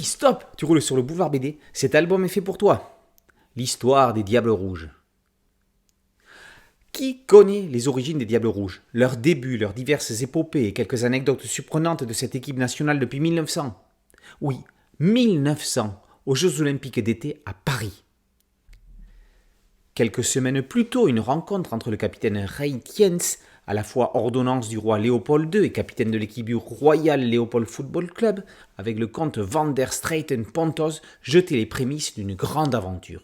Hey, stop! Tu roules sur le boulevard BD, cet album est fait pour toi. L'histoire des Diables Rouges. Qui connaît les origines des Diables Rouges, leurs débuts, leurs diverses épopées et quelques anecdotes surprenantes de cette équipe nationale depuis 1900? Oui, 1900, aux Jeux Olympiques d'été à Paris. Quelques semaines plus tôt, une rencontre entre le capitaine Ray Tiens, à la fois ordonnance du roi Léopold II et capitaine de l'équipe du Royal Leopold Football Club, avec le comte van der Straeten Pontoise, jetait les prémices d'une grande aventure.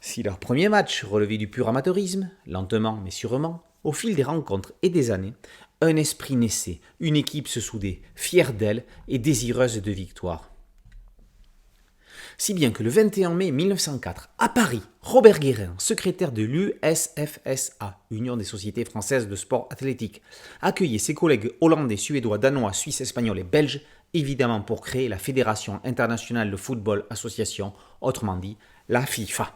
Si leur premier match relevait du pur amateurisme, lentement mais sûrement, au fil des rencontres et des années, un esprit naissait, une équipe se soudait, fière d'elle et désireuse de victoire. Si bien que le 21 mai 1904, à Paris, Robert Guérin, secrétaire de l'USFSA, Union des sociétés françaises de sport athlétique, accueillait ses collègues hollandais, suédois, danois, suisses, espagnols et belges, évidemment pour créer la Fédération internationale de football association, autrement dit la FIFA.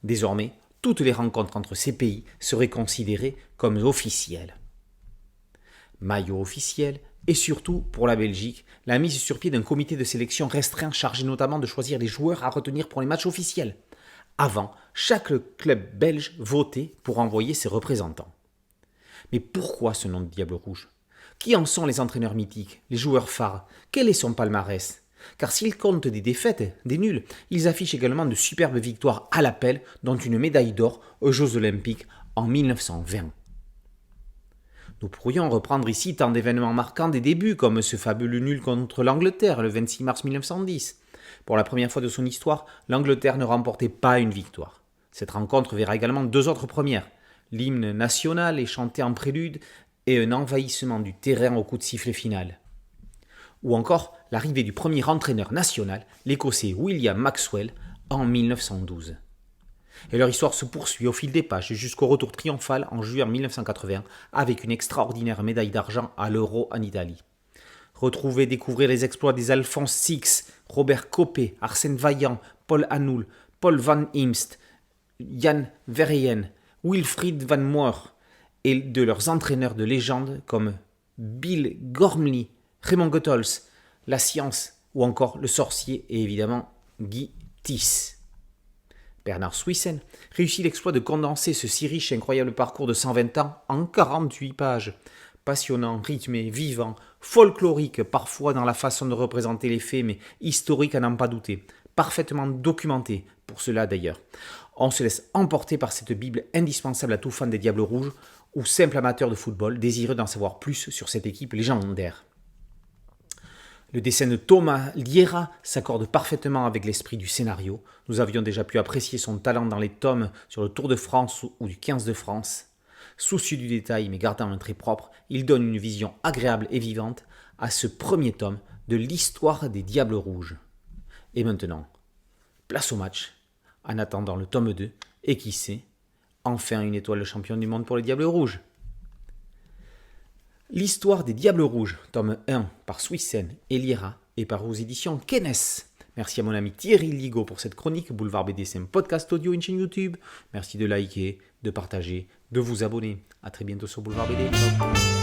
Désormais, toutes les rencontres entre ces pays seraient considérées comme officielles. Maillot officiel, et surtout, pour la Belgique, la mise sur pied d'un comité de sélection restreint chargé notamment de choisir les joueurs à retenir pour les matchs officiels. Avant, chaque club belge votait pour envoyer ses représentants. Mais pourquoi ce nom de Diable Rouge? Qui en sont les entraîneurs mythiques, les joueurs phares? Quel est son palmarès? Car s'ils comptent des défaites, des nuls, ils affichent également de superbes victoires à l'appel, dont une médaille d'or aux Jeux Olympiques en 1920. Nous pourrions reprendre ici tant d'événements marquants des débuts, comme ce fabuleux nul contre l'Angleterre le 26 mars 1910. Pour la première fois de son histoire, l'Angleterre ne remportait pas une victoire. Cette rencontre verra également deux autres premières. L'hymne national est chanté en prélude et un envahissement du terrain au coup de sifflet final. Ou encore l'arrivée du premier entraîneur national, l'Écossais William Maxwell, en 1912. Et leur histoire se poursuit au fil des pages jusqu'au retour triomphal en juillet 1980 avec une extraordinaire médaille d'argent à l'Euro en Italie. Retrouvez, découvrez les exploits des Alphonse Six, Robert Copé, Arsène Vaillant, Paul Anoul, Paul Van Imst, Jan Verheyen, Wilfried Van Moer et de leurs entraîneurs de légende comme Bill Gormley, Raymond Goethals, La Science ou encore le sorcier et évidemment Guy Thys. Bernard Swissen réussit l'exploit de condenser ce si riche et incroyable parcours de 120 ans en 48 pages. Passionnant, rythmé, vivant, folklorique parfois dans la façon de représenter les faits, mais historique à n'en pas douter. Parfaitement documenté, pour cela d'ailleurs. On se laisse emporter par cette Bible indispensable à tout fan des Diables Rouges ou simple amateur de football désireux d'en savoir plus sur cette équipe légendaire. Le dessin de Thomas Liera s'accorde parfaitement avec l'esprit du scénario. Nous avions déjà pu apprécier son talent dans les tomes sur le Tour de France ou du 15 de France. Soucieux du détail mais gardant un trait propre, il donne une vision agréable et vivante à ce premier tome de l'histoire des Diables Rouges. Et maintenant, place au match, en attendant le tome 2, et qui sait, enfin une étoile championne du monde pour les Diables Rouges. L'histoire des Diables Rouges, tome 1 par Swissen et Liera et par aux éditions Kennes. Merci à mon ami Thierry Ligo pour cette chronique. Boulevard BD, c'est un podcast audio, une chaîne YouTube. Merci de liker, de partager, de vous abonner. A très bientôt sur Boulevard BD. Ciao.